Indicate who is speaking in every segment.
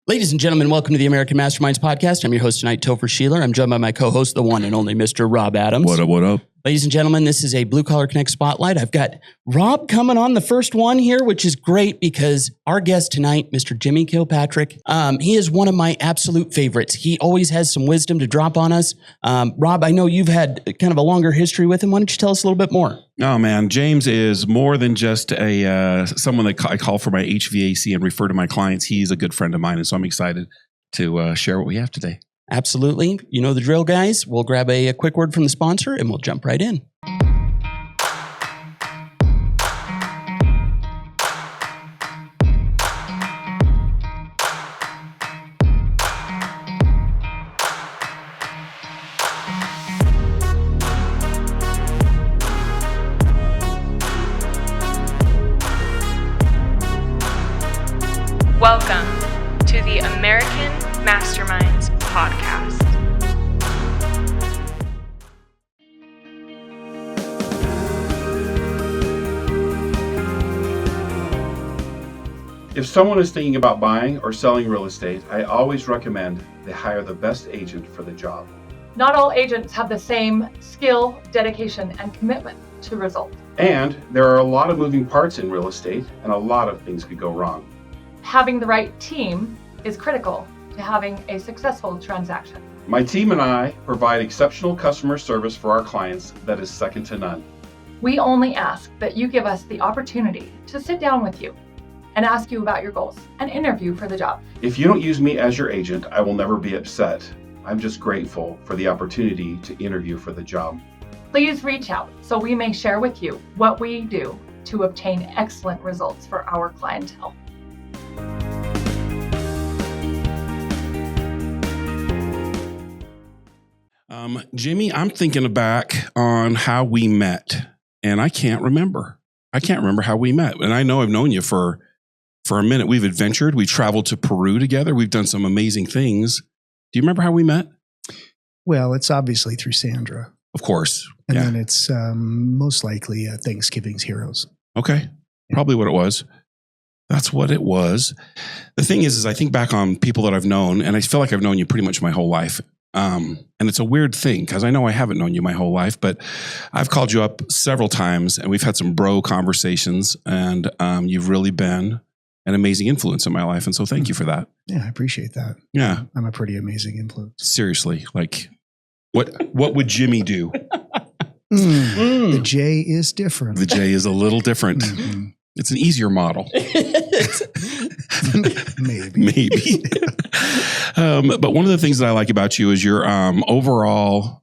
Speaker 1: Ladies and gentlemen, welcome to the American Masterminds podcast. I'm your host tonight, Topher Sheeler. I'm joined by my co-host, the one and only Mr. Rob Adams.
Speaker 2: What up, what up?
Speaker 1: Ladies and gentlemen, this is a Blue Collar Connect Spotlight. I've got Rob coming on the first one here, which is great because our guest tonight, Mr. Jimmy Kilpatrick, he is one of my absolute favorites. He always has some wisdom to drop on us. Rob, I know you've had kind of a longer history with him. Why don't you tell us a little bit more?
Speaker 2: Oh, man. James is more than just someone that I call for my HVAC and refer to my clients. He's a good friend of mine, and so I'm excited to share what we have today.
Speaker 1: Absolutely. You know the drill, guys. We'll grab a quick word from the sponsor and we'll jump right in.
Speaker 3: Welcome to the American Masterminds podcast.
Speaker 4: If someone is thinking about buying or selling real estate, I always recommend they hire the best agent for the job.
Speaker 5: Not all agents have the same skill, dedication, and commitment to results.
Speaker 4: And there are a lot of moving parts in real estate, and a lot of things could go wrong.
Speaker 5: Having the right team is critical to having a successful transaction.
Speaker 4: My team and I provide exceptional customer service for our clients that is second to none.
Speaker 5: We only ask that you give us the opportunity to sit down with you and ask you about your goals and interview for the job.
Speaker 4: If you don't use me as your agent, I will never be upset. I'm just grateful for the opportunity to interview for the job.
Speaker 5: Please reach out so we may share with you what we do to obtain excellent results for our clientele.
Speaker 2: Jimmy, I'm thinking back on how we met, and I can't remember. How we met. And I know I've known you for a minute. We've adventured. We traveled to Peru together. We've done some amazing things. Do you remember how we met?
Speaker 6: Well, it's obviously through Sandra.
Speaker 2: Of course.
Speaker 6: And then it's most likely Thanksgiving's Heroes.
Speaker 2: Okay. Probably what it was. That's what it was. The thing is I think back on people that I've known, and I feel like I've known you pretty much my whole life. And it's a weird thing because I know I haven't known you my whole life, but I've called you up several times and we've had some bro conversations, and you've really been an amazing influence in my life. And so thank you for that.
Speaker 6: Yeah, I appreciate that.
Speaker 2: Yeah.
Speaker 6: I'm a pretty amazing influence.
Speaker 2: Seriously. Like what would Jimmy do?
Speaker 6: The J is different.
Speaker 2: The J is a little different. Mm-hmm. It's an easier model. Maybe. But one of the things that I like about you is your overall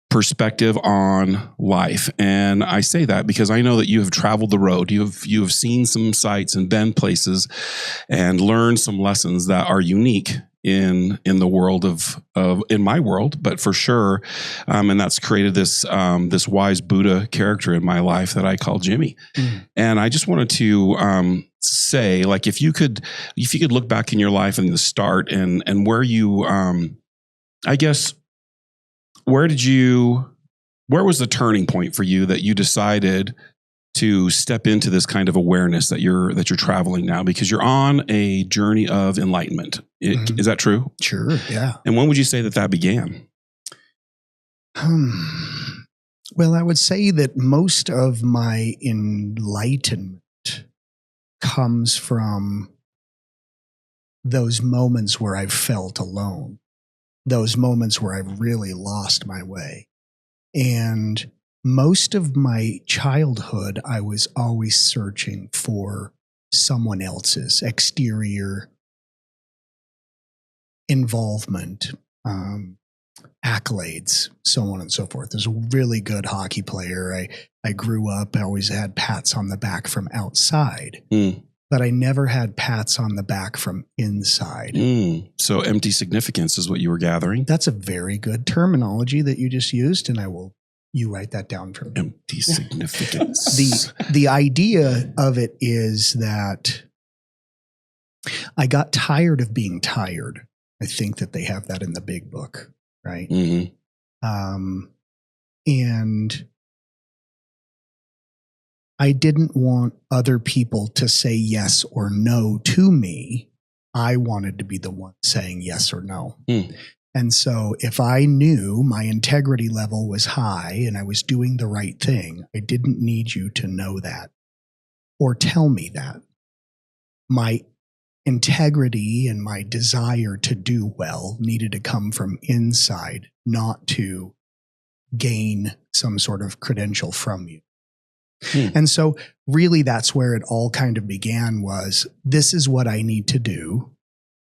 Speaker 2: perspective on life. And I say that because I know that you have traveled the road. You have seen some sights and been places and learned some lessons that are unique in the world in my world, but for sure. And that's created this wise Buddha character in my life that I call Jimmy. And I just wanted to say, like, if you could look back in your life in the start and where you, I guess, where was the turning point for you that you decided to step into this kind of awareness that you're traveling now, because you're on a journey of enlightenment. Is that true?
Speaker 6: Sure. Yeah.
Speaker 2: And when would you say that began?
Speaker 6: Well, I would say that most of my enlightenment comes from those moments where I've felt alone, those moments where I've really lost my way. And most of my childhood, I was always searching for someone else's exterior involvement, accolades, so on and so forth. There's a really good hockey player. I grew up, I always had pats on the back from outside, but I never had pats on the back from inside.
Speaker 2: So empty significance is what you were gathering?
Speaker 6: That's a very good terminology that you just used, and you write that down for me.
Speaker 2: Empty significance.
Speaker 6: The idea of it is that I got tired of being tired. I think that they have that in the big book, right?
Speaker 2: Mm-hmm.
Speaker 6: And I didn't want other people to say yes or no to me. I wanted to be the one saying yes or no.
Speaker 2: Mm.
Speaker 6: And so if I knew my integrity level was high and I was doing the right thing, I didn't need you to know that or tell me that. My integrity and my desire to do well needed to come from inside, not to gain some sort of credential from you. And so really that's where it all kind of began, was this is what I need to do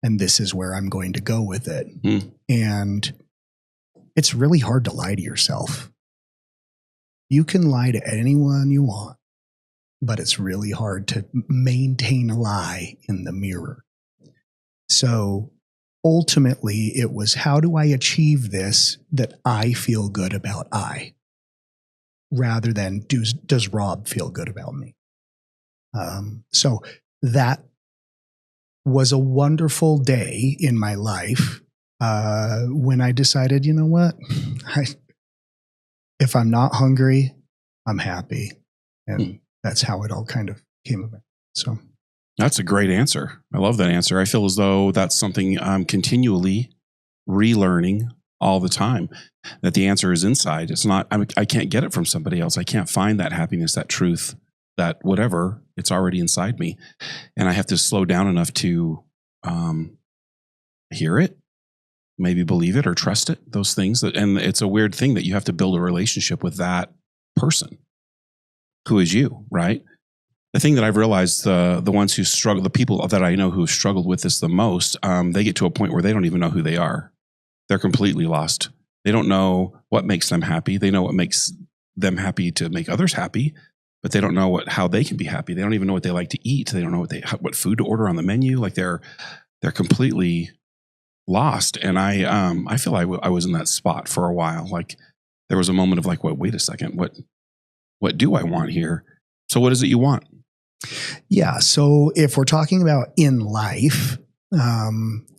Speaker 6: and this is where I'm going to go with it. And it's really hard to lie to yourself. You can lie to anyone you want, but it's really hard to maintain a lie in the mirror. So ultimately it was, how do I achieve this that I feel good about rather than does Rob feel good about me? So that was a wonderful day in my life when I decided, you know what? If I'm not hungry, I'm happy. And that's how it all kind of came about. So
Speaker 2: that's a great answer. I love that answer. I feel as though that's something I'm continually relearning all the time, that the answer is inside. It's not, I can't get it from somebody else. I can't find that happiness, that truth, that whatever, it's already inside me. And I have to slow down enough to hear it, maybe believe it or trust it, those things. And it's a weird thing that you have to build a relationship with that person who is you, right? The thing that I've realized, the ones who struggle, the people that I know who have struggled with this the most, they get to a point where they don't even know who they are. They're completely lost. They don't know what makes them happy. They know what makes them happy to make others happy, but they don't know how they can be happy. They don't even know what they like to eat. They don't know what food to order on the menu. Like they're completely lost. And I feel I was in that spot for a while. Like there was a moment of like, wait a second, what do I want here? So what is it you want?
Speaker 6: Yeah. So if we're talking about in life,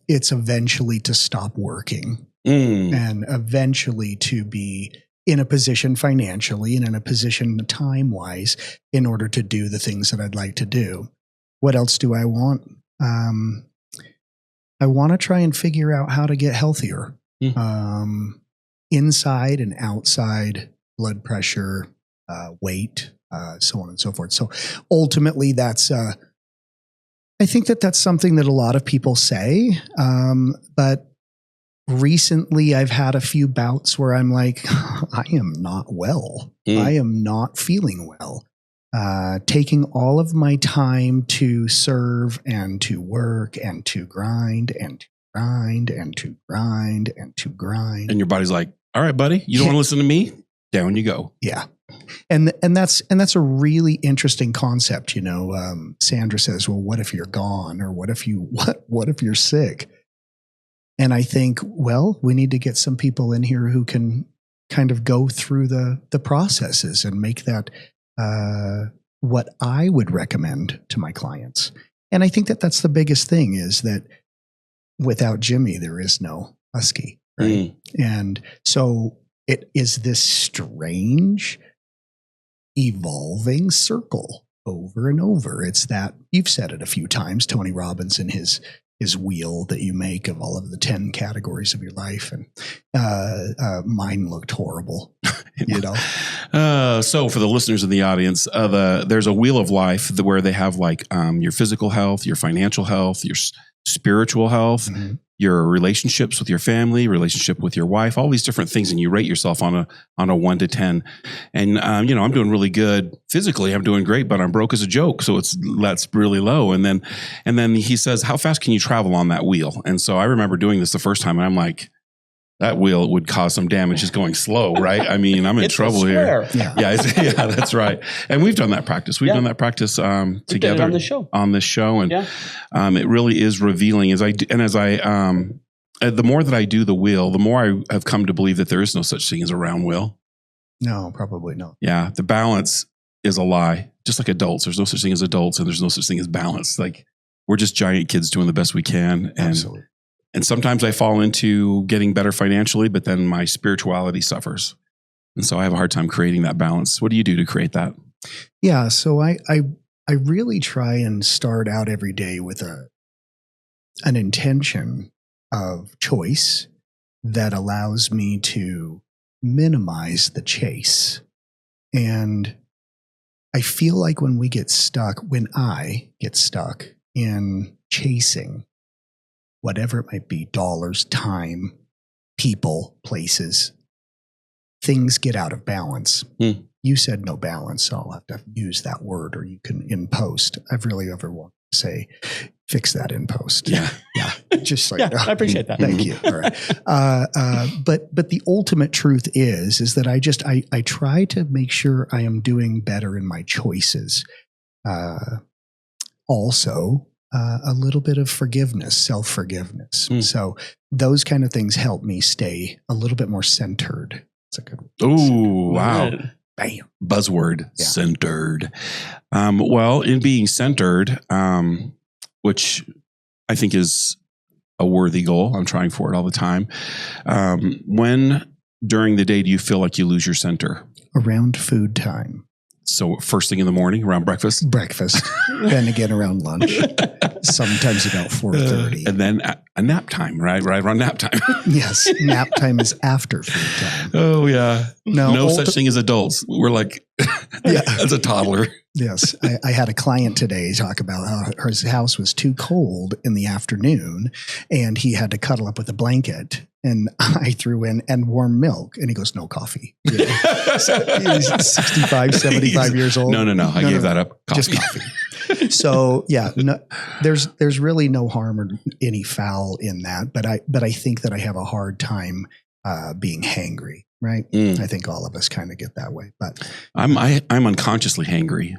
Speaker 6: it's eventually to stop working and eventually to be in a position financially and in a position time-wise in order to do the things that I'd like to do. What else do I want? I want to try and figure out how to get healthier. Inside and outside, blood pressure, weight, so on and so forth. So ultimately that's, I think that's something that a lot of people say, but recently I've had a few bouts where I'm like, I am not well. I am not feeling well. Taking all of my time to serve and to work and to grind and to grind and to grind and to grind.
Speaker 2: And your body's like, all right, buddy, you don't want to listen to me? Down you go.
Speaker 6: Yeah. And that's a really interesting concept. You know, Sandra says, well, what if you're gone? Or what if you're sick? And I think, well, we need to get some people in here who can kind of go through the processes and make that what I would recommend to my clients. And I think that's the biggest thing, is that without Jimmy, there is no Husky. Right. And so it is this strange evolving circle over and over. It's that, you've said it a few times, Tony Robbins and his wheel that you make of all of the 10 categories of your life. And mine looked horrible, you know?
Speaker 2: So for the listeners in the audience, there's a wheel of life where they have like your physical health, your financial health, your spiritual health, your relationships with your family, relationship with your wife, all these different things. And you rate yourself on a 1 to 10. And, I'm doing really good physically. I'm doing great, but I'm broke as a joke. So that's really low. And then he says, how fast can you travel on that wheel? And so I remember doing this the first time and I'm like, that wheel would cause some damage just going slow, right? I mean, I'm in trouble here. Yeah, that's right. And we've done that practice. We've done that practice together
Speaker 1: on this show.
Speaker 2: And it really is revealing the more that I do the wheel, the more I have come to believe that there is no such thing as a round wheel.
Speaker 6: No, probably not.
Speaker 2: Yeah, the balance is a lie. Just like adults, there's no such thing as adults, and there's no such thing as balance. Like we're just giant kids doing the best we can.
Speaker 6: Absolutely.
Speaker 2: And sometimes I fall into getting better financially, but then my spirituality suffers. And so I have a hard time creating that balance. What do you do to create that?
Speaker 6: Yeah. So I really try and start out every day with an intention of choice that allows me to minimize the chase. And I feel like when I get stuck in chasing whatever it might be, dollars, time, people, places, things get out of balance. You said no balance, so I'll have to use that word, or you can in post. I've really ever wanted to say, fix that in post.
Speaker 2: Yeah.
Speaker 6: Yeah. Just like,
Speaker 1: I appreciate that.
Speaker 6: Thank you. All right. But the ultimate truth is that I try to make sure I am doing better in my choices. Also, a little bit of forgiveness, self-forgiveness. So those kind of things help me stay a little bit more centered. It's a good one.
Speaker 2: Oh, wow.
Speaker 6: Bam.
Speaker 2: Buzzword, centered. Well, in being centered, which I think is a worthy goal, I'm trying for it all the time. When during the day do you feel like you lose your center?
Speaker 6: Around food time.
Speaker 2: So first thing in the morning, around breakfast?
Speaker 6: Breakfast. Then again around lunch. Sometimes about 4:30.
Speaker 2: And then a nap time, right around nap time.
Speaker 6: Yes. Nap time is after food time.
Speaker 2: Oh, yeah. No
Speaker 6: Ulti-
Speaker 2: such thing as adults. We're like, as a toddler.
Speaker 6: Yes. I had a client today talk about how his house was too cold in the afternoon and he had to cuddle up with a blanket. And I threw in and warm milk. And he goes, no coffee. You know? So he's 65, 75 years old.
Speaker 2: No. I gave that up. Coffee.
Speaker 6: Just coffee. So yeah, no, there's really no harm or any foul in that. But I think that I have a hard time being hangry. Right. I think all of us kind of get that way. But
Speaker 2: I'm unconsciously hangry.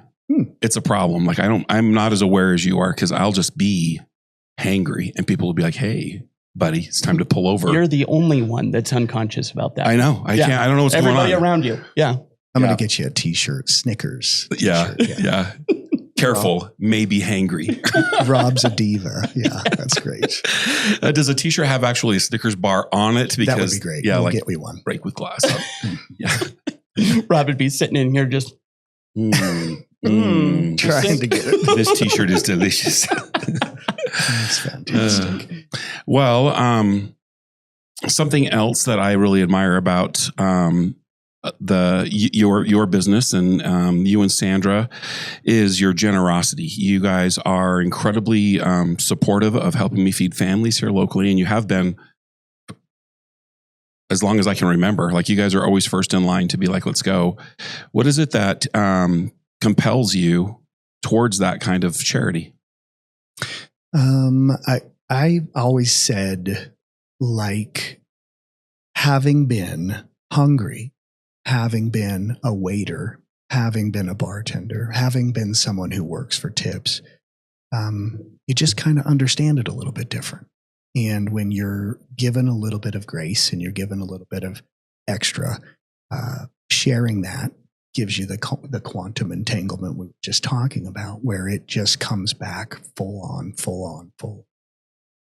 Speaker 2: It's a problem. Like I'm not as aware as you are because I'll just be hangry and people will be like, hey, buddy, it's time to pull over.
Speaker 1: You're the only one that's unconscious about that.
Speaker 2: I know. I can't. I don't know what's going on.
Speaker 1: Everybody around you. Yeah.
Speaker 6: I'm going to get you a t-shirt, Snickers.
Speaker 2: Yeah. Careful, maybe hangry.
Speaker 6: Rob's a diva. Yeah, that's great.
Speaker 2: Does a t-shirt have actually a Snickers bar on it? Because,
Speaker 6: that would be great.
Speaker 2: Yeah,
Speaker 6: we'll get me one.
Speaker 2: Break with glass. Yeah.
Speaker 1: Rob would be sitting in here just
Speaker 6: Trying to get it.
Speaker 2: This t-shirt is delicious.
Speaker 6: That's fantastic.
Speaker 2: Something else that I really admire about your business and you and Sandra is your generosity. You guys are incredibly supportive of helping me feed families here locally, and you have been as long as I can remember. Like, you guys are always first in line to be like, let's go. What is it that compels you towards that kind of charity?
Speaker 6: I always said, like, having been hungry, having been a waiter, having been a bartender, having been someone who works for tips, you just kind of understand it a little bit different. And when you're given a little bit of grace and you're given a little bit of extra, sharing that gives you the quantum entanglement we were just talking about, where it just comes back full on.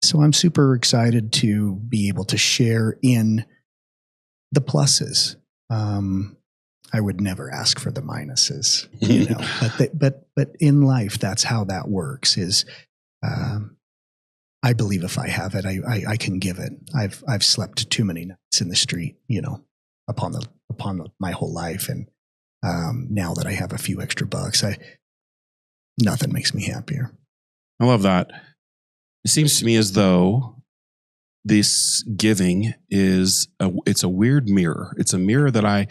Speaker 6: So I'm super excited to be able to share in the pluses. I would never ask for the minuses, you know, but in life, that's how that works is, I believe if I have it, I can give it. I've slept too many nights in the street, you know, upon my whole life. And, now that I have a few extra bucks, nothing makes me happier.
Speaker 2: I love that. It seems to me as though this giving it's a weird mirror. It's a mirror that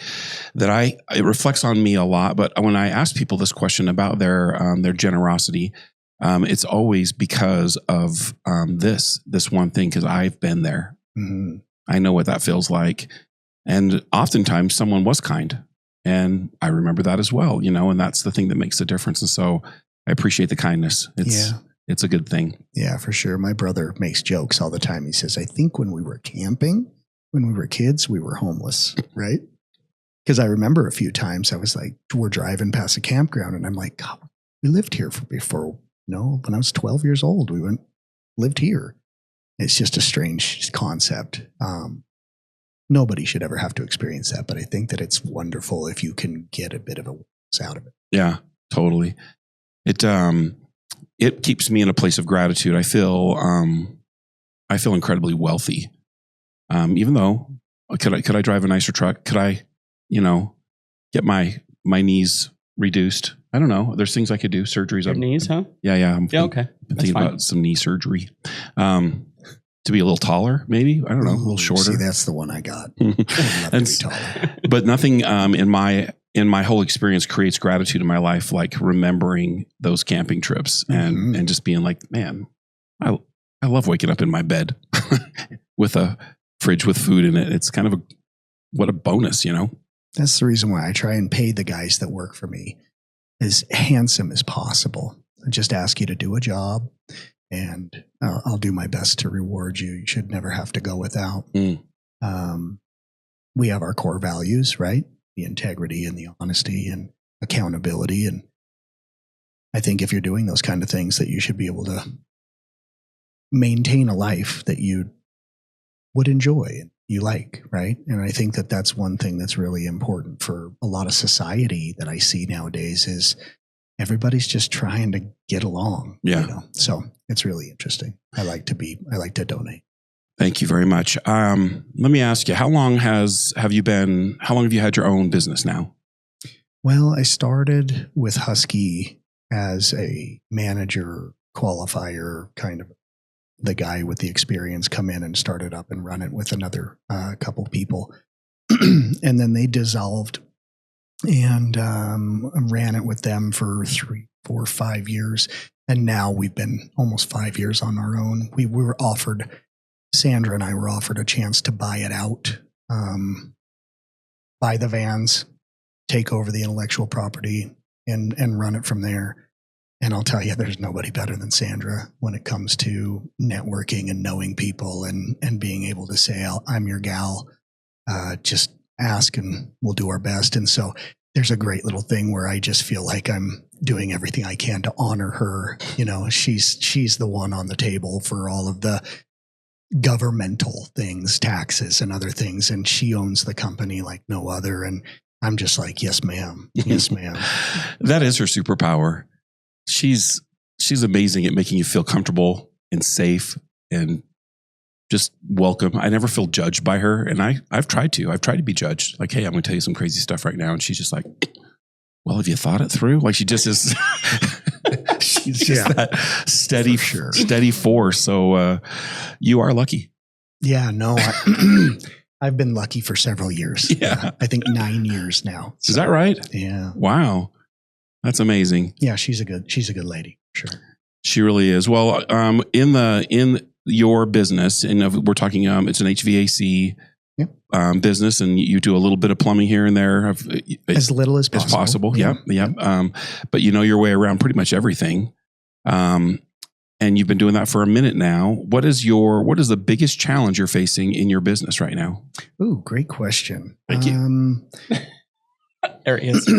Speaker 2: it reflects on me a lot. But when I ask people this question about their generosity, it's always because of this one thing, because I've been there.
Speaker 6: Mm-hmm.
Speaker 2: I know what that feels like. And oftentimes someone was kind. And I remember that as well, you know, and that's the thing that makes the difference. And so I appreciate the kindness. It's a good thing.
Speaker 6: Yeah, for sure. My brother makes jokes all the time. He says, I think when we were camping, when we were kids, we were homeless, right? Because I remember a few times I was like, we're driving past a campground and I'm like, God, we lived here before, when I was 12 years old, lived here. It's just a strange concept. Nobody should ever have to experience that, but I think that it's wonderful if you can get a bit of a out of it.
Speaker 2: Yeah, totally. it keeps me in a place of gratitude. I feel incredibly wealthy. Even though could I drive a nicer truck? Could I, get my knees reduced? I don't know. There's things I could do. Surgeries.
Speaker 1: Your knees, huh?
Speaker 2: Yeah. I'm
Speaker 1: Okay.
Speaker 2: thinking about some knee surgery. To be a little taller, maybe. I don't know, a little shorter.
Speaker 6: See, that's the one I got. I would love to be taller.
Speaker 2: But nothing in my whole experience creates gratitude in my life like remembering those camping trips and just being like, man, I love waking up in my bed with a fridge with food in it. It's kind of what a bonus,
Speaker 6: That's the reason why I try and pay the guys that work for me as handsome as possible. I just ask you to do a job, and I'll do my best to reward you. You should never have to go without. We have our core values, right? The integrity and the honesty and accountability. And I think if you're doing those kind of things, that you should be able to maintain a life that you would enjoy and you like, right? And I think that that's one thing that's really important for a lot of society that I see nowadays is everybody's just trying to get along.
Speaker 2: Yeah.
Speaker 6: So it's really interesting. I like to donate.
Speaker 2: Thank you very much. Let me ask you, how long have you had your own business now?
Speaker 6: Well, I started with Husky as a manager, qualifier, kind of the guy with the experience come in and started up and run it with another couple people. And then they dissolved and ran it with them for 3, 4, 5 years. And now we've been almost 5 years on our own. Sandra and I were offered a chance to buy it out, buy the vans, take over the intellectual property and run it from there. And I'll tell you, there's nobody better than Sandra when it comes to networking and knowing people and being able to say, I'm your gal, just ask and we'll do our best. And so there's a great little thing where I just feel like I'm doing everything I can to honor her. She's the one on the table for all of the governmental things, taxes and other things. And she owns the company like no other. And I'm just like, yes, ma'am. Yes, ma'am.
Speaker 2: That is her superpower. She's amazing at making you feel comfortable and safe and just welcome. I never feel judged by her. And I've tried to be judged. Like, hey, I'm going to tell you some crazy stuff right now. And she's just like, well, have you thought it through? Like she just is, she's just that steady force. So you are lucky.
Speaker 6: Yeah, no, I've been lucky for several years.
Speaker 2: Yeah.
Speaker 6: I think 9 years now.
Speaker 2: So, is that right?
Speaker 6: Yeah.
Speaker 2: Wow. That's amazing.
Speaker 6: Yeah, she's a good lady. Sure.
Speaker 2: She really is. Well, in your business, and we're talking, it's an HVAC business, and you do a little bit of plumbing here and there,
Speaker 6: as little as possible.
Speaker 2: Yeah. But you know your way around pretty much everything, and you've been doing that for a minute now. What is the biggest challenge you're facing in your business right now?
Speaker 6: Ooh, great question.
Speaker 2: Thank you.
Speaker 1: There it is.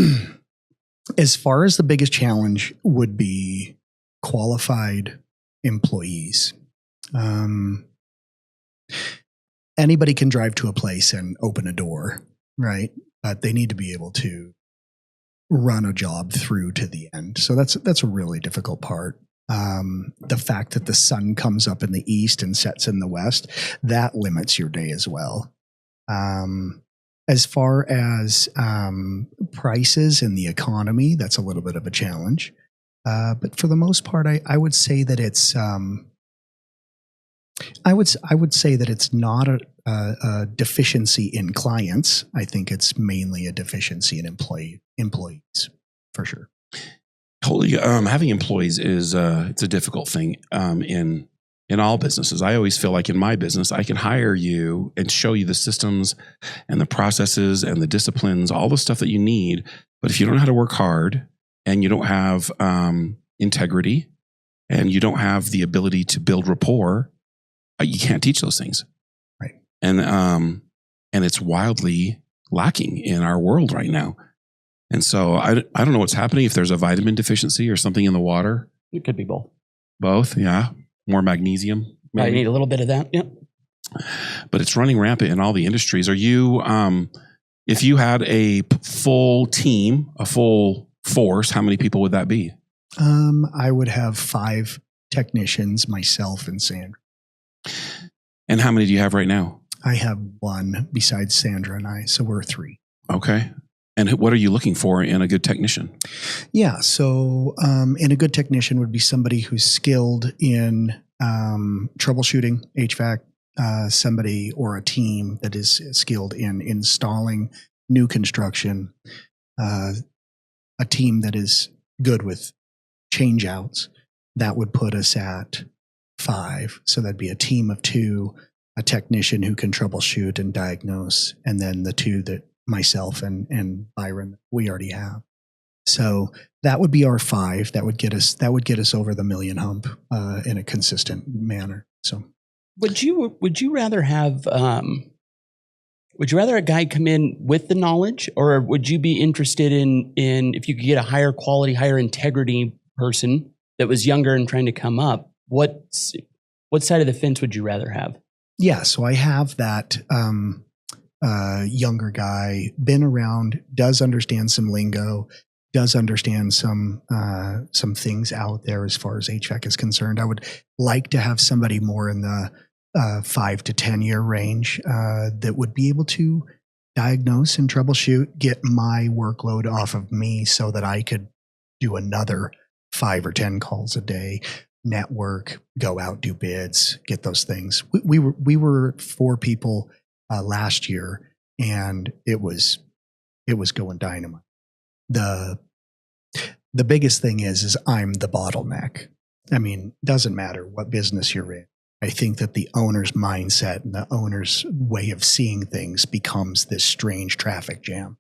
Speaker 6: As far as the biggest challenge would be qualified employees. Anybody can drive to a place and open a door, right? But they need to be able to run a job through to the end. So that's a really difficult part. The fact that the sun comes up in the east and sets in the west, that limits your day as well. As far as prices in the economy, that's a little bit of a challenge. But for the most part, I would say that it's I would say that it's not a deficiency in clients. I think it's mainly a deficiency in employees, for sure.
Speaker 2: Totally. Having employees is it's a difficult thing in all businesses. I always feel like in my business, I can hire you and show you the systems and the processes and the disciplines, all the stuff that you need. But if you don't know how to work hard and you don't have integrity and you don't have the ability to build rapport, you can't teach those things.
Speaker 6: Right.
Speaker 2: And it's wildly lacking in our world right now. And so I don't know what's happening, if there's a vitamin deficiency or something in the water.
Speaker 1: It could be both.
Speaker 2: Both, yeah. More magnesium. Maybe.
Speaker 1: I need a little bit of that. Yep.
Speaker 2: But it's running rampant in all the industries. Are you, if you had a full team, a full force, how many people would that be?
Speaker 6: I would have 5 technicians, myself and Sandra.
Speaker 2: And how many do you have right now?
Speaker 6: I have 1 besides Sandra and I, so we're 3.
Speaker 2: Okay. And what are you looking for in a good technician?
Speaker 6: Yeah, so and a good technician would be somebody who's skilled in troubleshooting HVAC, somebody or a team that is skilled in installing new construction, a team that is good with change outs. That would put us at 5. So that'd be a team of 2, a technician who can troubleshoot and diagnose, and then the 2 that myself and Byron we already have. So that would be our 5. That would get us over the million hump in a consistent manner. So
Speaker 1: would you rather have would you rather a guy come in with the knowledge, or would you be interested in if you could get a higher quality, higher integrity person that was younger and trying to come up? What side of the fence would you rather have?
Speaker 6: Yeah, so I have that younger guy, been around, does understand some lingo, does understand some things out there as far as HVAC is concerned. I would like to have somebody more in the 5 to 10 year range that would be able to diagnose and troubleshoot, get my workload off of me so that I could do another 5 or 10 calls a day, network, go out, do bids, get those things. We were 4 people last year, and it was going dynamite. The biggest thing is I'm the bottleneck. I mean, doesn't matter what business you're in. I think that the owner's mindset and the owner's way of seeing things becomes this strange traffic jam.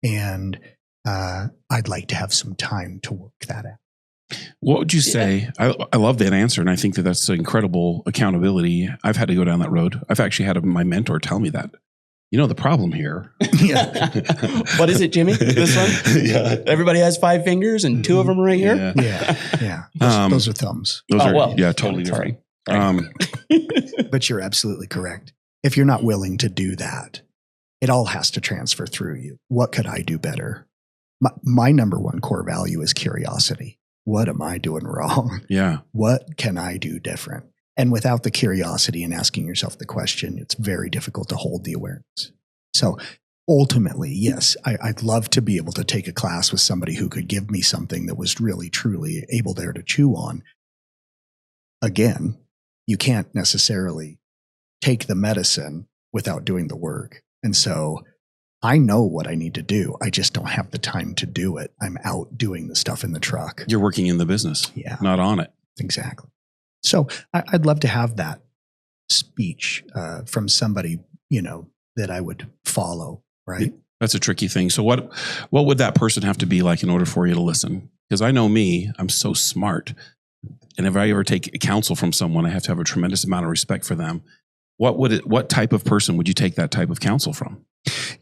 Speaker 6: And I'd like to have some time to work that out.
Speaker 2: What would you say? I love that answer, and I think that that's incredible accountability. I've had to go down that road. I've actually had my mentor tell me that. You know, the problem here.
Speaker 6: Yeah.
Speaker 1: What is it, Jimmy? This one?
Speaker 2: Yeah.
Speaker 1: Everybody has 5 fingers, and 2 of them are right here.
Speaker 6: Yeah. Those are thumbs.
Speaker 2: Those are
Speaker 1: well,
Speaker 2: totally different.
Speaker 6: But you're absolutely correct. If you're not willing to do that, it all has to transfer through you. What could I do better? My number 1 core value is curiosity. What am I doing wrong?
Speaker 2: Yeah.
Speaker 6: What can I do different? And without the curiosity and asking yourself the question, it's very difficult to hold the awareness. So ultimately, yes, I'd love to be able to take a class with somebody who could give me something that was really, truly able there to chew on. Again, you can't necessarily take the medicine without doing the work. And so I know what I need to do. I just don't have the time to do it. I'm out doing the stuff in the truck.
Speaker 2: You're working in the business, not on it.
Speaker 6: Exactly. So I'd love to have that speech from somebody, that I would follow, right?
Speaker 2: That's a tricky thing. So what would that person have to be like in order for you to listen? Because I know me, I'm so smart. And if I ever take counsel from someone, I have to have a tremendous amount of respect for them. What type of person would you take that type of counsel from?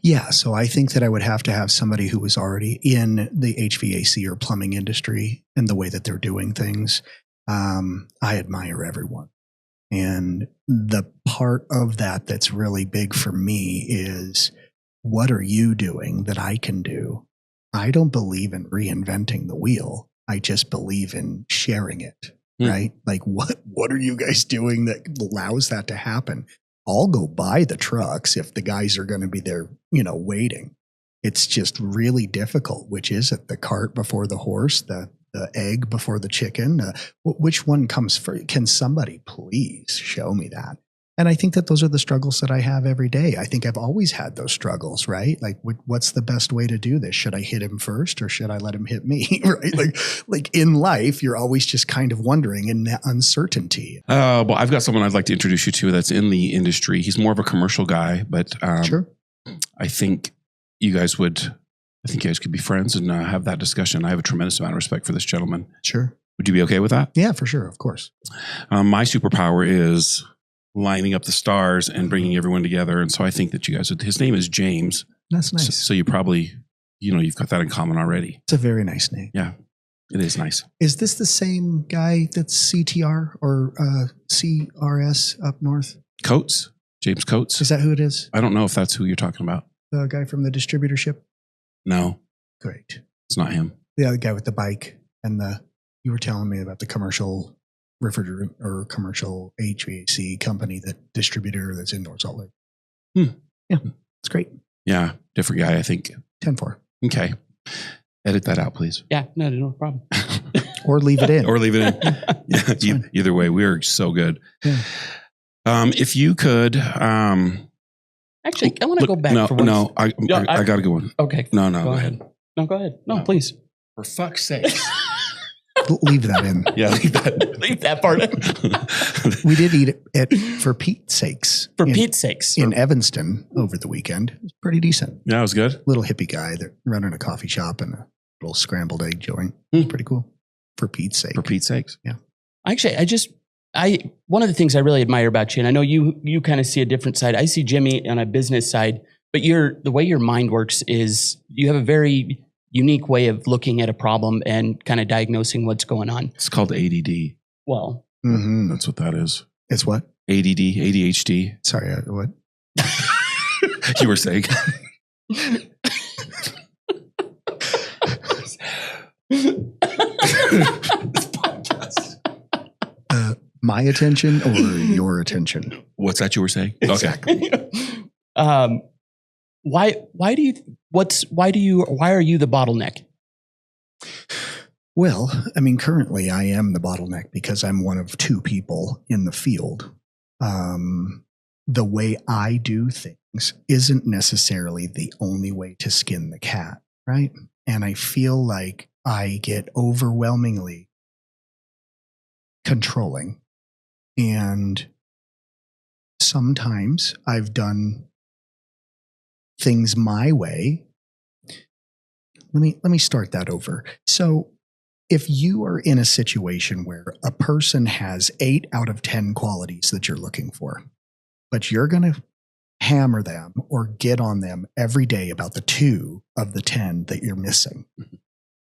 Speaker 6: Yeah, so I think that I would have to have somebody who was already in the HVAC or plumbing industry and the way that they're doing things. I admire everyone. And the part of that that's really big for me is, what are you doing that I can do? I don't believe in reinventing the wheel. I just believe in sharing it, right? Like, what are you guys doing that allows that to happen? I'll go buy the trucks if the guys are going to be there, waiting. It's just really difficult. Which is it? The cart before the horse, the egg before the chicken? Which one comes first? Can somebody please show me that? And I think that those are the struggles that I have every day. I think I've always had those struggles, right? Like, what's the best way to do this? Should I hit him first or should I let him hit me? Right? Like in life, you're always just kind of wondering in that uncertainty.
Speaker 2: Well, I've got someone I'd like to introduce you to that's in the industry. He's more of a commercial guy, but
Speaker 6: Sure.
Speaker 2: I think you guys could be friends and have that discussion. I have a tremendous amount of respect for this gentleman.
Speaker 6: Sure.
Speaker 2: Would you be okay with that?
Speaker 6: Yeah, for sure. Of course.
Speaker 2: My superpower is lining up the stars and bringing everyone together. And so I think that his name is James.
Speaker 6: That's nice.
Speaker 2: So you probably, you've got that in common already.
Speaker 6: It's a very nice name.
Speaker 2: Yeah, it is nice.
Speaker 6: Is this the same guy that's CTR or CRS up north?
Speaker 2: Coates? James Coates?
Speaker 6: Is that who it is?
Speaker 2: I don't know if that's who you're talking about.
Speaker 6: The guy from the distributorship?
Speaker 2: No.
Speaker 6: Great.
Speaker 2: It's not him.
Speaker 6: The other guy with the bike and the You were telling me about the commercial refrigerant or commercial HVAC company, that distributor that's in North Salt Lake. Yeah, it's great.
Speaker 2: Yeah, different guy, I think.
Speaker 6: 10-4.
Speaker 2: Okay. Edit that out, please.
Speaker 1: Yeah, no problem.
Speaker 6: Or leave it in.
Speaker 2: Or leave it in. Yeah, either way, we are so good.
Speaker 6: Yeah.
Speaker 2: If you could...
Speaker 1: Actually, I want to go back for one.
Speaker 2: No, I got to go one.
Speaker 1: Okay.
Speaker 2: No, go ahead.
Speaker 1: No, go ahead. No, please.
Speaker 2: For fuck's sake.
Speaker 6: Leave that in.
Speaker 2: Yeah, leave that
Speaker 1: part.
Speaker 6: We did eat it for Pete's sakes.
Speaker 1: For Pete's sakes.
Speaker 6: In Evanston over the weekend. It was pretty decent.
Speaker 2: Yeah, it was good.
Speaker 6: Little hippie guy that running a coffee shop and a little scrambled egg joint. It was pretty cool. For Pete's sake.
Speaker 2: For Pete's sakes.
Speaker 6: Yeah.
Speaker 1: Actually, one of the things I really admire about you, and I know you kind of see a different side. I see Jimmy on a business side, but the way your mind works is you have a very unique way of looking at a problem and kind of diagnosing what's going on.
Speaker 2: It's called ADD.
Speaker 1: Well,
Speaker 2: that's what that is.
Speaker 6: It's what?
Speaker 2: ADD, ADHD.
Speaker 6: Sorry, what?
Speaker 2: You were saying.
Speaker 6: My attention or your attention?
Speaker 2: What's that you were saying?
Speaker 6: Exactly.
Speaker 1: Okay. Why are you the bottleneck?
Speaker 6: Well, I mean, currently I am the bottleneck because I'm one of two people in the field. The way I do things isn't necessarily the only way to skin the cat, right? And I feel like I get overwhelmingly controlling. And sometimes I've done things my way. Let me start that over. So if you are in a situation where a person has 8 out of 10 qualities that you're looking for, but you're going to hammer them or get on them every day about the 2 of the 10 that you're missing,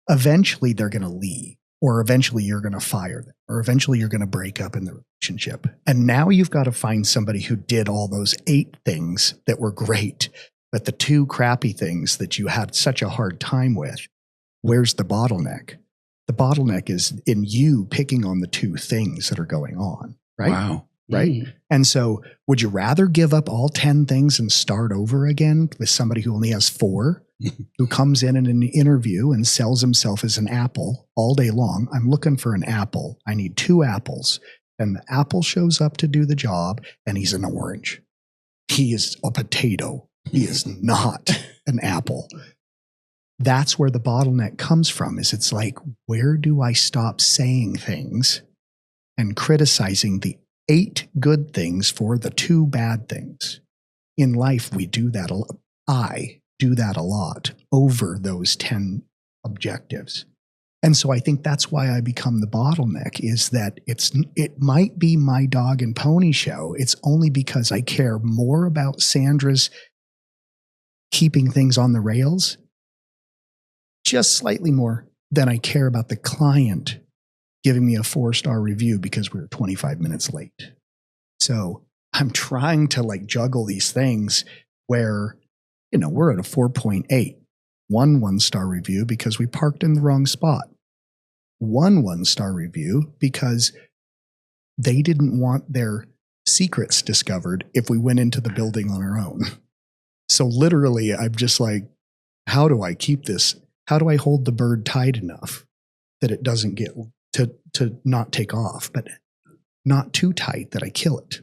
Speaker 6: eventually they're going to leave, or eventually you're going to fire them, or eventually you're going to break up in the relationship. And now you've got to find somebody who did all those 8 things that were great, but the 2 crappy things that you had such a hard time with. Where's the bottleneck? The bottleneck is in you picking on the 2 things that are going on, right?
Speaker 2: Wow.
Speaker 6: Right? And so would you rather give up all 10 things and start over again with somebody who only has 4, who comes in an interview and sells himself as an apple all day long? I'm looking for an apple. I need 2 apples. And the apple shows up to do the job, and he's an orange. He is a potato. He is not an apple. That's where the bottleneck comes from, is it's like, where do I stop saying things and criticizing the 8 good things for the 2 bad things? In life, we do that a lot. I do that a lot over those 10 objectives. And so I think that's why I become the bottleneck, is that it might be my dog and pony show. It's only because I care more about Sandra's keeping things on the rails, just slightly more, than I care about the client giving me a 4-star review because we were 25 minutes late. So I'm trying to juggle these things where, we're at a 4.8, 1-star review because we parked in the wrong spot. 1-star review because they didn't want their secrets discovered if we went into the building on our own. So literally, I'm just like, how do I keep this? How do I hold the bird tight enough that it doesn't get to not take off, but not too tight that I kill it?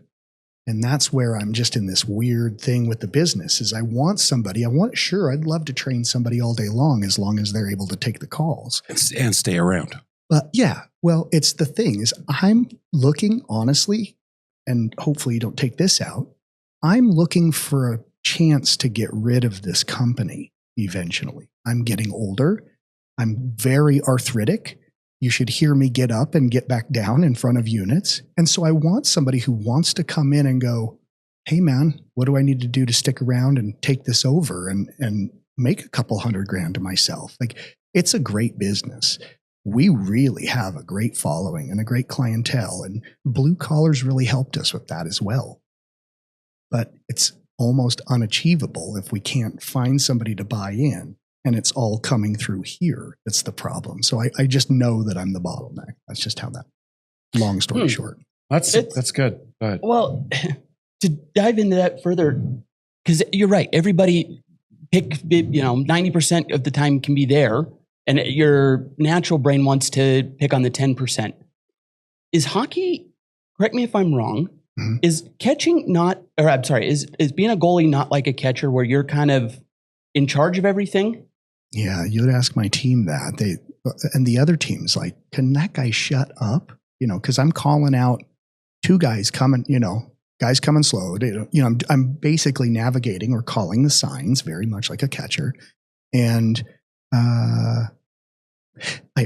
Speaker 6: And that's where I'm just in this weird thing with the business, is I want somebody, I'd love to train somebody all day long as they're able to take the calls.
Speaker 2: And stay around.
Speaker 6: Yeah. Well, it's the thing is, I'm looking, honestly, and hopefully you don't take this out, I'm looking for a chance to get rid of this company eventually. I'm getting older. I'm very arthritic. You should hear me get up and get back down in front of units. And so I want somebody who wants to come in and go, hey man, what do I need to do to stick around and take this over and make a couple $100,000 to myself? It's a great business. We really have a great following and a great clientele, and Blue Collar's really helped us with that as well. But it's almost unachievable if we can't find somebody to buy in. And it's all coming through here. That's the problem. So I just know that I'm the bottleneck. That's just how that, long story short.
Speaker 2: That's good. Go ahead.
Speaker 1: Well, to dive into that further, because you're right. Everybody 90% of the time can be there, and your natural brain wants to pick on the 10%. Is hockey, correct me if I'm wrong, is catching is being a goalie not like a catcher where you're kind of in charge of everything?
Speaker 6: Yeah, you'd ask my team that. And the other team's like, can that guy shut up? Because I'm calling out two guys coming, guys coming slow. I'm basically navigating or calling the signs very much like a catcher. And I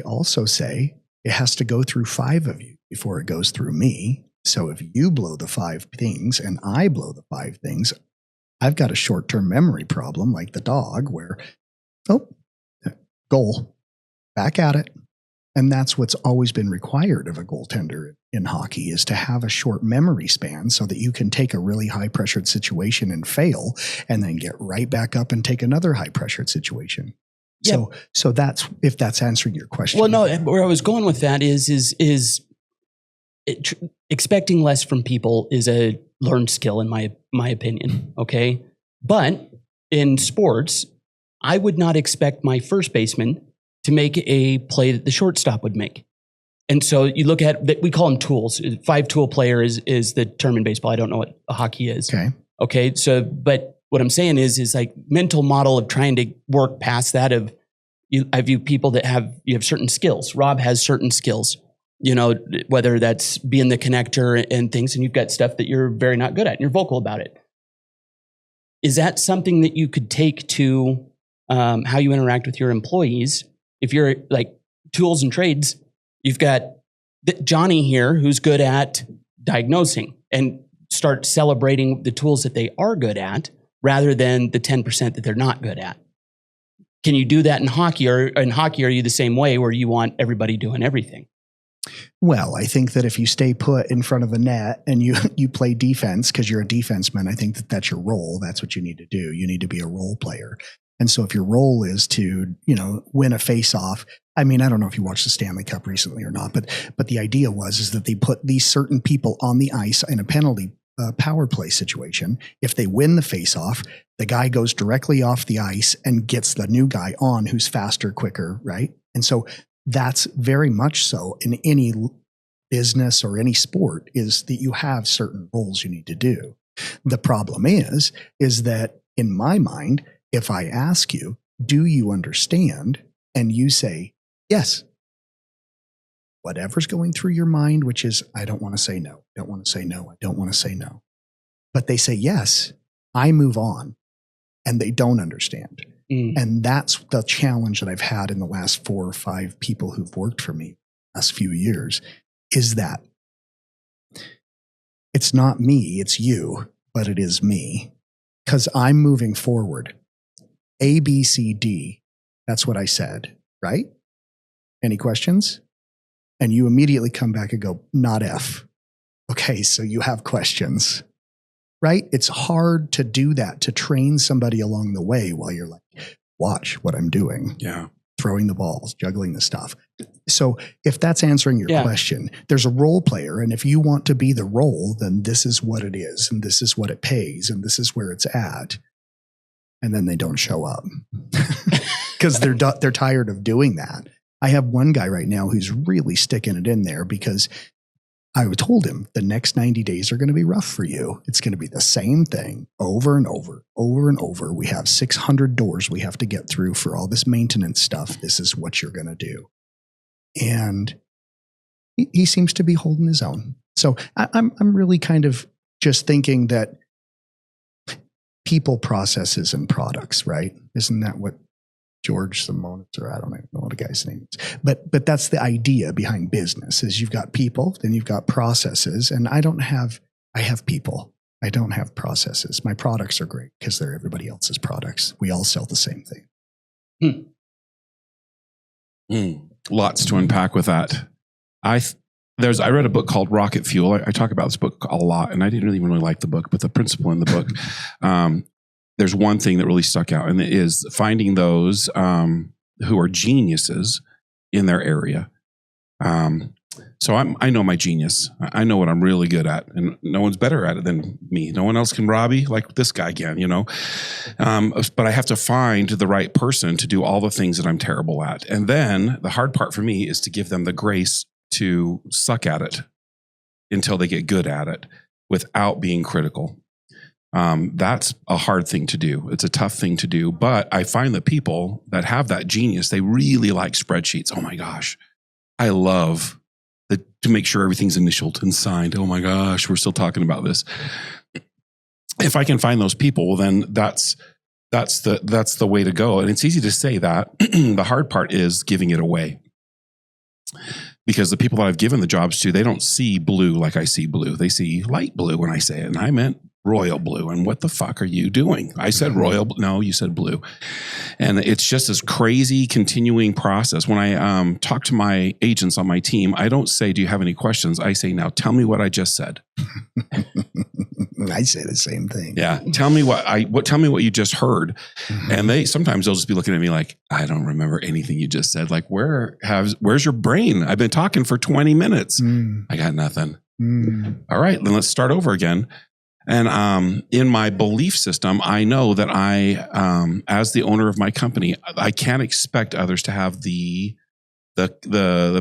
Speaker 6: also say it has to go through 5 of you before it goes through me. So if you blow the 5 things and I blow the 5 things, I've got a short-term memory problem like the dog where, goal, back at it. And that's what's always been required of a goaltender in hockey, is to have a short memory span so that you can take a really high-pressured situation and fail and then get right back up and take another high-pressured situation. Yep. So that's, if that's answering your question.
Speaker 1: Well, no, where I was going with that is expecting less from people is a learned skill in my opinion. Okay. But in sports, I would not expect my first baseman to make a play that the shortstop would make. And so you look at that, we call them tools. 5-tool player is the term in baseball. I don't know what a hockey is. Okay. So, but what I'm saying is like mental model of trying to work past that of I view people that you have certain skills. Rob has certain skills, whether that's being the connector and things, and you've got stuff that you're very not good at and you're vocal about it. Is that something that you could take to how you interact with your employees? If you're like tools and trades, you've got Johnny here who's good at diagnosing, and start celebrating the tools that they are good at rather than the 10% that they're not good at. Can you do that in hockey? Or in hockey, are you the same way where you want everybody doing everything?
Speaker 6: Well, I think that if you stay put in front of the net and you play defense because you're a defenseman, I think that's your role. That's what you need to do. You need to be a role player. And so if your role is to, win a face-off, I mean, I don't know if you watched the Stanley Cup recently or not, but the idea is that they put these certain people on the ice in a penalty power play situation. If they win the face-off, the guy goes directly off the ice and gets the new guy on who's faster, quicker, right? And so that's very much so in any business or any sport, is that you have certain roles you need to do. The problem is that in my mind, if I ask you, do you understand? And you say, yes. Whatever's going through your mind, which is, I don't want to say no, I don't want to say no, I don't want to say no. But they say yes, I move on, and they don't understand. And that's the challenge that I've had in the last 4 or 5 people who've worked for me the last few years, is that it's not me, it's you, but it is me. Because I'm moving forward. A, B, C, D. That's what I said, right? Any questions? And you immediately come back and go, not F. Okay, so you have questions, right? It's hard to do that, to train somebody along the way while you're like, watch what I'm doing.
Speaker 2: Yeah.
Speaker 6: Throwing the balls, juggling the stuff. So if that's answering your question, there's a role player. And if you want to be the role, then this is what it is. And this is what it pays. And this is where it's at. And then they don't show up because they're tired of doing that. I have one guy right now who's really sticking it in there because I told him the next 90 days are going to be rough for you. It's going to be the same thing over and over, over and over. We have 600 doors we have to get through for all this maintenance stuff. This is what you're going to do. And he seems to be holding his own. So I'm really kind of just thinking that people, processes, and products, right? Isn't that what George Simonis, or I don't even know what the guy's name is. But that's the idea behind business, is you've got people, then you've got processes. And I have people. I don't have processes. My products are great because they're everybody else's products. We all sell the same thing.
Speaker 2: Lots to unpack with that. I read a book called Rocket Fuel. I talk about this book a lot, and I didn't really like the book, but the principle in the book there's one thing that really stuck out, and it is finding those who are geniuses in their area. So I know my genius. I know what I'm really good at, and no one's better at it than me. No one else can rob me like this guy can, you know. But I have to find the right person to do all the things that I'm terrible at. And then the hard part for me is to give them the grace to suck at it until they get good at it without being critical. That's a hard thing to do. It's a tough thing to do. But I find that people that have that genius, they really like spreadsheets. Oh my gosh. I love to make sure everything's initialed and signed. Oh my gosh, we're still talking about this. If I can find those people, well, then that's the way to go. And it's easy to say that. The hard part is giving it away. Because the people that I've given the jobs to, they don't see blue like I see blue. They see light blue when I say it. And I meant royal blue. And what the fuck are you doing? I said royal. No, you said blue. And it's just this crazy continuing process. When I talk to my agents on my team, I don't say, do you have any questions? I say, now tell me what I just said.
Speaker 6: I say the same thing.
Speaker 2: Yeah. Tell me tell me what you just heard. And sometimes they'll just be looking at me like, I don't remember anything you just said. Like, where's your brain? I've been talking for 20 minutes. I got nothing. All right, then let's start over again. And in my belief system, I know that I, as the owner of my company, I can't expect others to have the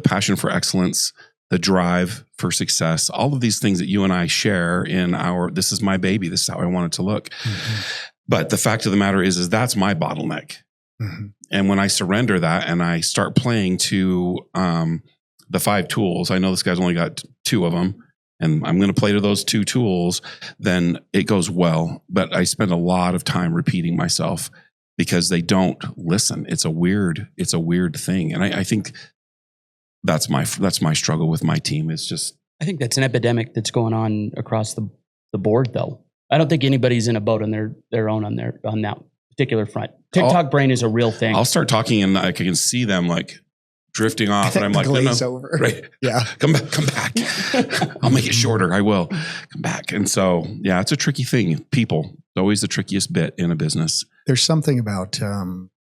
Speaker 2: passion for excellence, the drive for success, all of these things that you and I share in this is my baby. This is how I want it to look. But the fact of the matter is that's my bottleneck. And when I surrender that and I start playing to the 5 tools, I know this guy's only got 2 of them, and I'm going to play to those 2 tools, then it goes well. But I spend a lot of time repeating myself because they don't listen. It's a weird thing. And I think that's my struggle with my team. It's just,
Speaker 1: I think that's an epidemic that's going on across the board, though. I don't think anybody's in a boat on their own on that particular front. TikTok brain is a real thing.
Speaker 2: I'll start talking and I can see them like drifting off, and I'm like,
Speaker 6: glaze
Speaker 2: no,
Speaker 6: over.
Speaker 2: Right?
Speaker 6: Yeah,
Speaker 2: come back. I'll make it shorter. I will come back. And so, yeah, it's a tricky thing. People, it's always the trickiest bit in a business.
Speaker 6: There's something about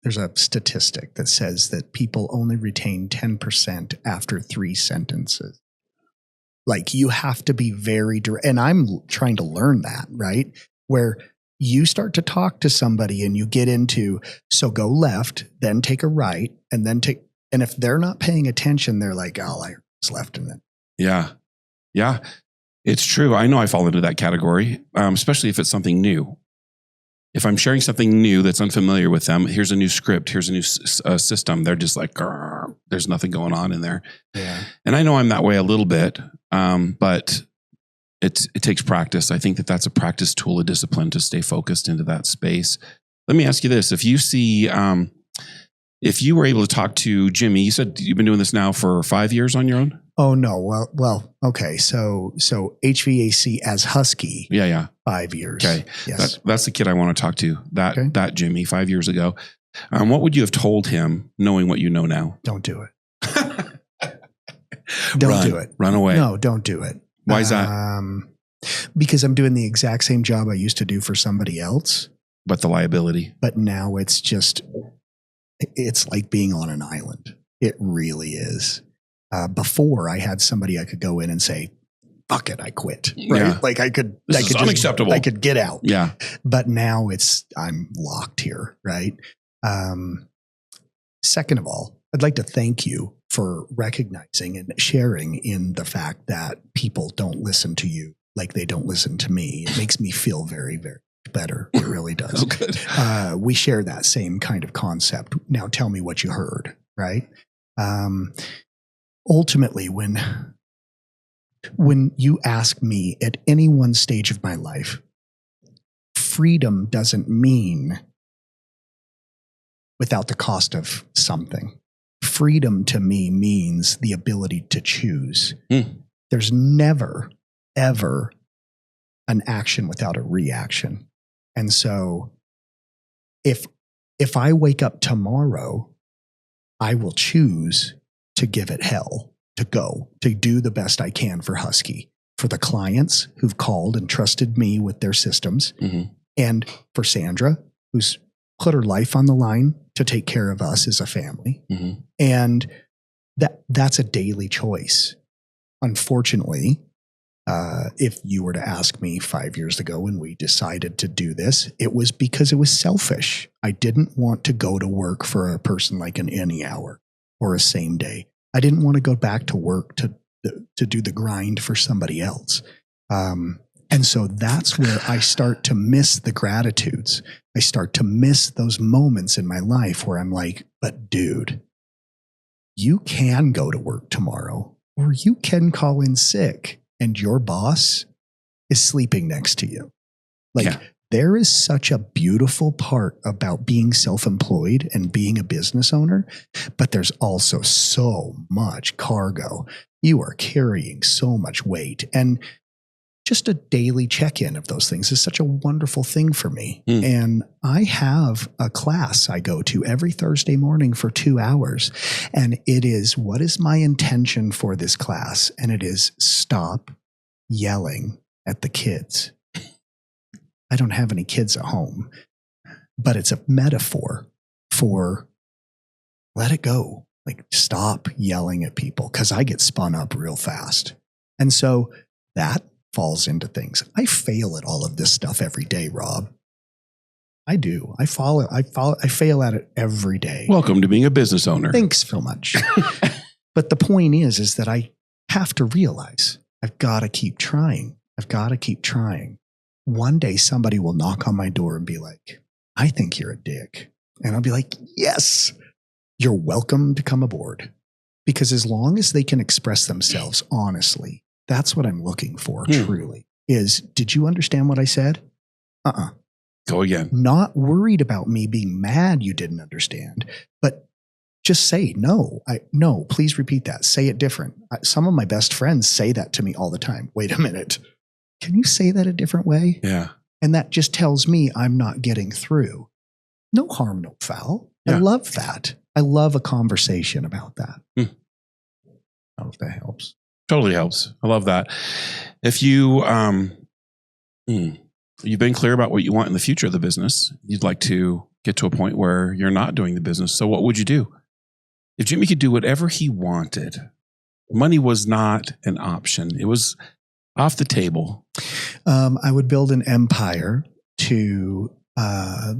Speaker 6: there's a statistic that says that people only retain 10% after 3 sentences. Like, you have to be very direct. And I'm trying to learn that, right? Where you start to talk to somebody and you get into, so go left, then take a right, and then take, and if they're not paying attention, they're like, oh, I was left in it.
Speaker 2: Yeah. Yeah. It's true. I know I fall into that category, especially if it's something new. If I'm sharing something new that's unfamiliar with them, here's a new script, here's a new system. They're just like, there's nothing going on in there.
Speaker 6: Yeah.
Speaker 2: And I know I'm that way a little bit, but it takes practice. I think that's a practice tool, a discipline to stay focused into that space. Let me ask you this. If you see, if you were able to talk to Jimmy, you said you've been doing this now for 5 years on your own?
Speaker 6: Oh, no. Well, okay. So HVAC as Husky.
Speaker 2: Yeah.
Speaker 6: 5 years.
Speaker 2: Okay.
Speaker 6: Yes.
Speaker 2: That's the kid I want to talk to. That Jimmy 5 years ago. What would you have told him knowing what you know now?
Speaker 6: Don't do it. Don't do it.
Speaker 2: Run away.
Speaker 6: No, don't do it.
Speaker 2: Why is that?
Speaker 6: Because I'm doing the exact same job I used to do for somebody else.
Speaker 2: But the liability.
Speaker 6: But now it's like being on an island. It really is. Before I had somebody I could go in and say, fuck it, I quit. Right?
Speaker 2: Yeah.
Speaker 6: Like I could
Speaker 2: unacceptable.
Speaker 6: I could get out.
Speaker 2: Yeah.
Speaker 6: But now I'm locked here. Right. Second of all, I'd like to thank you for recognizing and sharing in the fact that people don't listen to you like they don't listen to me. It makes me feel very, very better. It really does.
Speaker 2: Oh, good.
Speaker 6: We share that same kind of concept. Now tell me what you heard, right? Ultimately, when you ask me at any one stage of my life, freedom doesn't mean without the cost of something. Freedom to me means the ability to choose. There's never, ever an action without a reaction. And so if I wake up tomorrow, I will choose to give it hell, to go, to do the best I can for Husky, for the clients who've called and trusted me with their systems, And for Sandra, who's put her life on the line to take care of us as a family.
Speaker 2: Mm-hmm.
Speaker 6: And that's a daily choice. Unfortunately, if you were to ask me 5 years ago when we decided to do this, it was because it was selfish. I didn't want to go to work for a person like an any hour or a same day. I didn't want to go back to work to do the grind for somebody else. And so that's where I start to miss the gratitudes. I start to miss those moments in my life where I'm like, but dude, you can go to work tomorrow, or you can call in sick and your boss is sleeping next to you. There is such a beautiful part about being self-employed and being a business owner, but there's also so much cargo. You are carrying so much weight, and just a daily check-in of those things is such a wonderful thing for me. And I have a class I go to every Thursday morning for 2 hours. And it is, what is my intention for this class? And it is stop yelling at the kids. I don't have any kids at home, but it's a metaphor for let it go. Like, stop yelling at people, because I get spun up real fast. And so that falls into things. I fail at all of this stuff every day, Rob. I do. I fail at it every day.
Speaker 2: Welcome to being a business owner.
Speaker 6: Thanks so much. But the point is that I have to realize I've got to keep trying. I've got to keep trying. One day somebody will knock on my door and be like, I think you're a dick. And I'll be like, yes, you're welcome to come aboard. Because as long as they can express themselves honestly, that's what I'm looking for, truly, is, did you understand what I said?
Speaker 2: Go again.
Speaker 6: Not worried about me being mad you didn't understand, but just say, no, please repeat that. Say it different. Some of my best friends say that to me all the time. Wait a minute. Can you say that a different way?
Speaker 2: Yeah.
Speaker 6: And that just tells me I'm not getting through. No harm, no foul.
Speaker 2: Yeah.
Speaker 6: I love that. I love a conversation about that. I hope that helps.
Speaker 2: Totally helps. I love that. If you, you've been clear about what you want in the future of the business, you'd like to get to a point where you're not doing the business. So what would you do? If Jimmy could do whatever he wanted, money was not an option. It was off the table.
Speaker 6: I would build an empire to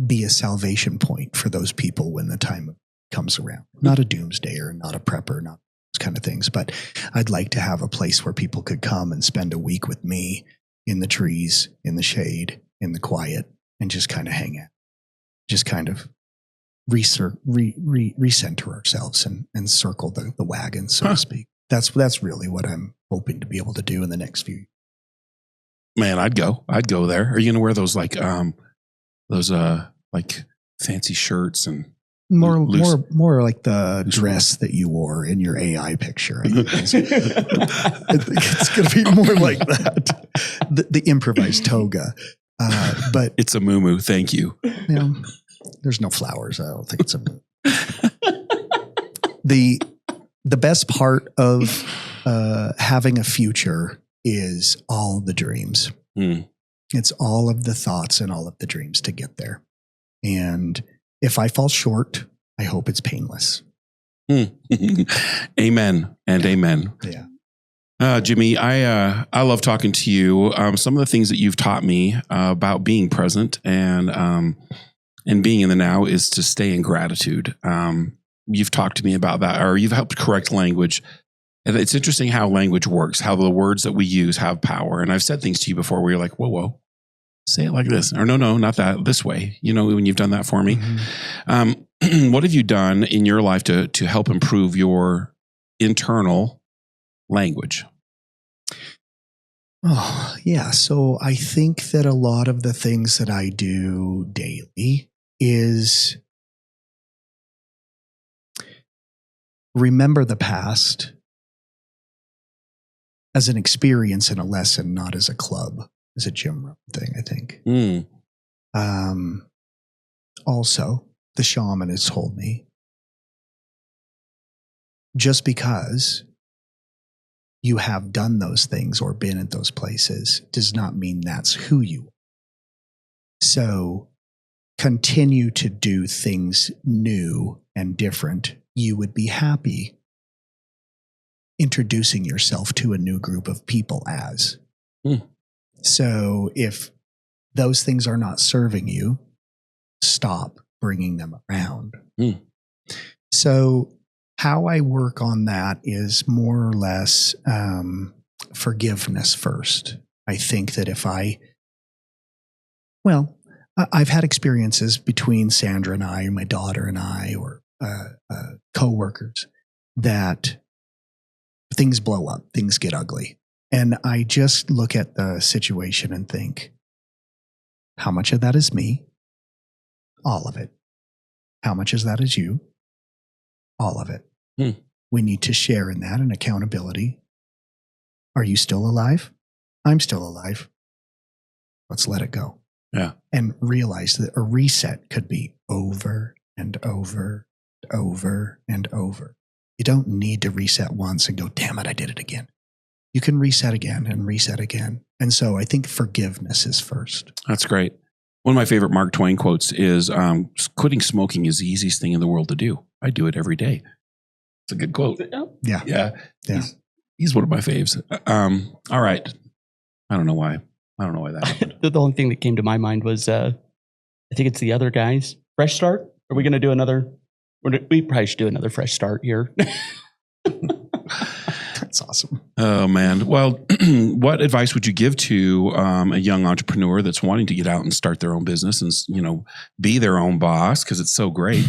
Speaker 6: be a salvation point for those people when the time comes around. Not a doomsdayer, not a prepper, not kind of things, but I'd like to have a place where people could come and spend a week with me in the trees, in the shade, in the quiet, and just kind of hang out, just kind of recenter ourselves and circle the wagon, so to speak. That's really what I'm hoping to be able to do in the next few years.
Speaker 2: Man, I'd go there. Are you going to wear those like fancy shirts and
Speaker 6: more like the dress that you wore in your AI picture? I think it's going to be more like that. The improvised toga. But
Speaker 2: it's a muumuu. Thank you.
Speaker 6: There's no flowers. I don't think it's a muumuu. The best part of having a future is all the dreams. It's all of the thoughts and all of the dreams to get there. And if I fall short, I hope it's painless.
Speaker 2: Amen and amen.
Speaker 6: Yeah.
Speaker 2: Jimmy, I love talking to you. Some of the things that you've taught me about being present and being in the now is to stay in gratitude. You've talked to me about that, or you've helped correct language. And it's interesting how language works, how the words that we use have power. And I've said things to you before where you're like, whoa, say it like this. Or no, not that, this way. You know, when you've done that for me. What have you done in your life to help improve your internal language?
Speaker 6: Oh, yeah. So I think that a lot of the things that I do daily is remember the past as an experience and a lesson, not as a club, as a gym run thing, I think. Also, the shaman has told me, just because you have done those things or been at those places does not mean that's who you are. So continue to do things new and different. You would be happy introducing yourself to a new group of people as. So if those things are not serving you, stop bringing them around. So how I work on that is more or less forgiveness first. I think that I've had experiences between Sandra and I, my daughter and I, or coworkers, that things blow up, things get ugly. And I just look at the situation and think, how much of that is me? All of it. How much of that is you? All of it. We need to share in that and accountability. Are you still alive? I'm still alive. Let's let it go.
Speaker 2: Yeah.
Speaker 6: And realize that a reset could be over and over, over and over. You don't need to reset once and go, damn it, I did it again. You can reset again and reset again. And so I think forgiveness is first.
Speaker 2: That's great. One of my favorite Mark Twain quotes is, quitting smoking is the easiest thing in the world to do. I do it every day. It's a good quote.
Speaker 6: Yeah.
Speaker 2: He's one of my faves. All right. I don't know why that happened.
Speaker 1: The only thing that came to my mind was, I think it's the other guys. Fresh start? Are we going to do another? We probably should do another fresh start here.
Speaker 6: That's awesome.
Speaker 2: Oh, man. Well, what advice would you give to a young entrepreneur that's wanting to get out and start their own business and, be their own boss? Because it's so great.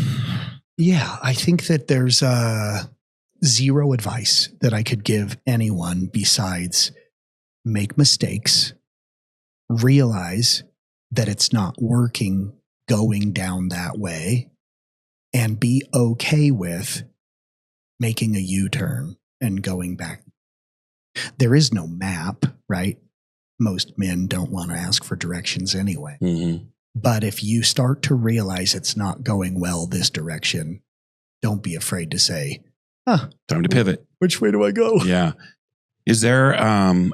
Speaker 6: Yeah, I think that there's zero advice that I could give anyone besides make mistakes, realize that it's not working going down that way, and be okay with making a U-turn and going back. There is no map, right? Most men don't want to ask for directions anyway.
Speaker 2: Mm-hmm.
Speaker 6: But if you start to realize it's not going well this direction, don't be afraid to say,
Speaker 2: time to pivot.
Speaker 6: Which way do I go?
Speaker 2: Yeah. Is there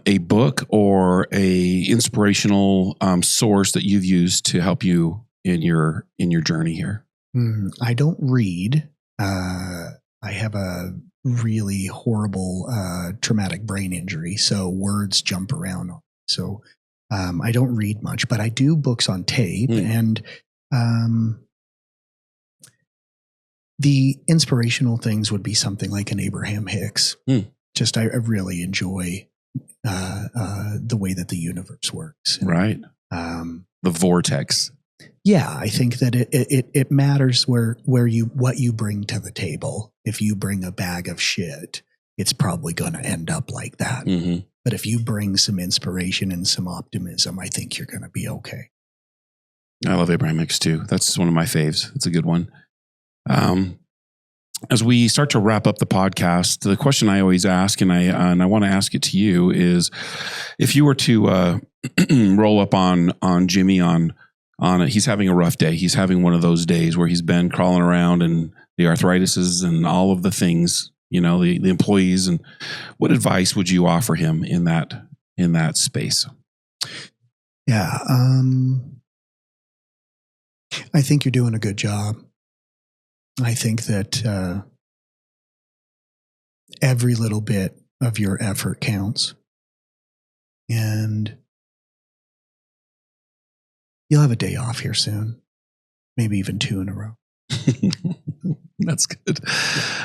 Speaker 2: a book or a inspirational source that you've used to help you in your journey here?
Speaker 6: I don't read. I have a really horrible traumatic brain injury, so words jump around. So I don't read much, but I do books on tape, and the inspirational things would be something like an Abraham Hicks. Just I really enjoy the way that the universe works.
Speaker 2: Right. The vortex.
Speaker 6: Yeah, I think that it matters what you bring to the table. If you bring a bag of shit, it's probably going to end up like that.
Speaker 2: Mm-hmm.
Speaker 6: But if you bring some inspiration and some optimism, I think you're going to be okay.
Speaker 2: I love Abraham Hicks too. That's one of my faves. It's a good one. As we start to wrap up the podcast, the question I always ask, and I want to ask it to you, is if you were to roll up on Jimmy on he's having a rough day. He's having one of those days where he's been crawling around and the arthritis and all of the things, the employees, and what advice would you offer him in that space?
Speaker 6: Yeah. I think you're doing a good job. I think that every little bit of your effort counts. And you'll have a day off here soon, maybe even 2 in a row.
Speaker 2: That's good.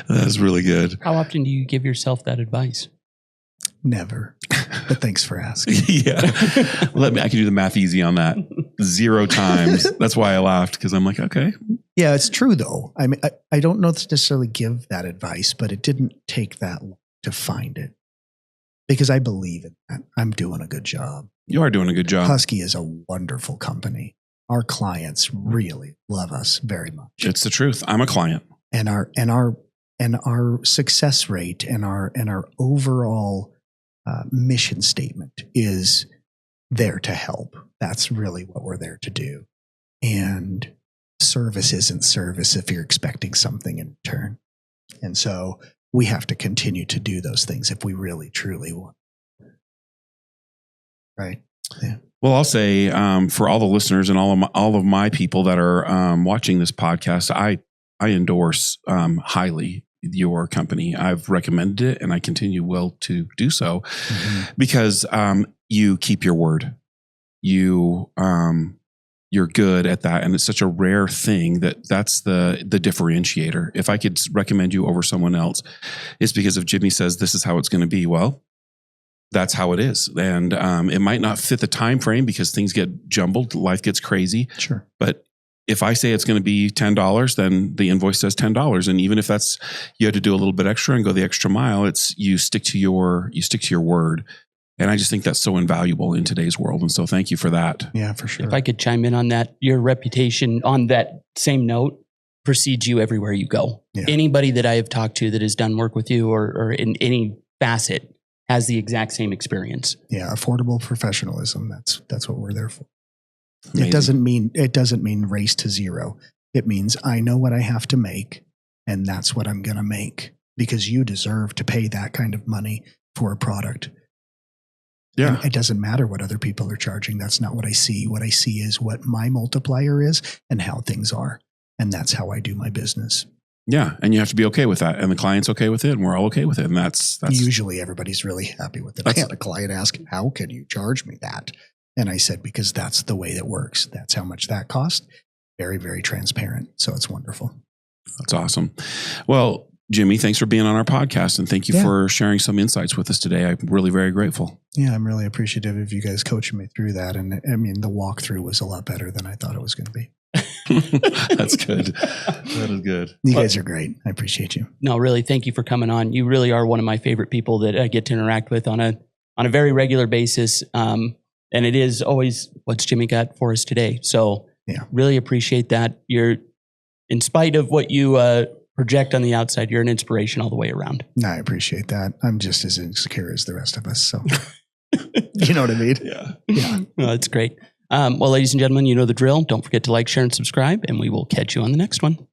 Speaker 2: That's really good.
Speaker 1: How often do you give yourself that advice?
Speaker 6: Never. But thanks for asking.
Speaker 2: Yeah. I can do the math easy on that. 0 times. That's why I laughed, because I'm like, okay.
Speaker 6: Yeah, it's true though. I mean, I don't know to necessarily give that advice, but it didn't take that long to find it, because I believe in that. I'm doing a good job.
Speaker 2: You are doing a good job.
Speaker 6: Husky is a wonderful company. Our clients really love us very much.
Speaker 2: It's the truth. I'm a client.
Speaker 6: And our success rate and our overall mission statement is there to help. That's really what we're there to do. And service isn't service if you're expecting something in return. And so we have to continue to do those things if we really, truly want. Right. Yeah.
Speaker 2: Well, I'll say for all the listeners and all of my people that are watching this podcast, I endorse highly your company. I've recommended it, and I will to do so because you keep your word. You're good at that, and it's such a rare thing that's the differentiator. If I could recommend you over someone else, it's because if Jimmy says this is how it's going to be, well, that's how it is. And it might not fit the time frame because things get jumbled, life gets crazy.
Speaker 6: Sure.
Speaker 2: But if I say it's going to be $10, then the invoice says $10. And even if that's, you had to do a little bit extra and go the extra mile, it's you stick to your word. And I just think that's so invaluable in today's world. And so thank you for that.
Speaker 6: Yeah, for sure.
Speaker 1: If I could chime in on that, your reputation on that same note precedes you everywhere you go.
Speaker 6: Yeah.
Speaker 1: Anybody that I have talked to that has done work with you or in any facet has the exact same experience.
Speaker 6: Yeah, affordable professionalism. That's what we're there for.
Speaker 2: Amazing.
Speaker 6: It doesn't mean race to zero. It means I know what I have to make, and that's what I'm going to make because you deserve to pay that kind of money for a product.
Speaker 2: Yeah.
Speaker 6: And it doesn't matter what other people are charging. That's not what I see. What I see is what my multiplier is and how things are. And that's how I do my business.
Speaker 2: Yeah. And you have to be okay with that. And the client's okay with it. And we're all okay with it. And that's
Speaker 6: usually everybody's really happy with it. I had a client ask, how can you charge me that? And I said, because that's the way it works. That's how much that cost. Very, very transparent. So it's wonderful.
Speaker 2: That's awesome. Well, Jimmy, thanks for being on our podcast. And thank you for sharing some insights with us today. I'm really very grateful.
Speaker 6: Yeah, I'm really appreciative of you guys coaching me through that. And I mean, the walkthrough was a lot better than I thought it was going to be.
Speaker 2: That's good. That is good.
Speaker 6: You guys are great. I appreciate you.
Speaker 1: No, really, thank you for coming on. You really are one of my favorite people that I get to interact with on a very regular basis. And it is always what's Jimmy got for us today. So really appreciate that. You're, in spite of what you project on the outside, you're an inspiration all the way around.
Speaker 6: No, I appreciate that. I'm just as insecure as the rest of us. So you know what I mean?
Speaker 2: Yeah.
Speaker 1: No, that's great. Well, ladies and gentlemen, you know the drill. Don't forget to like, share, and subscribe, and we will catch you on the next one.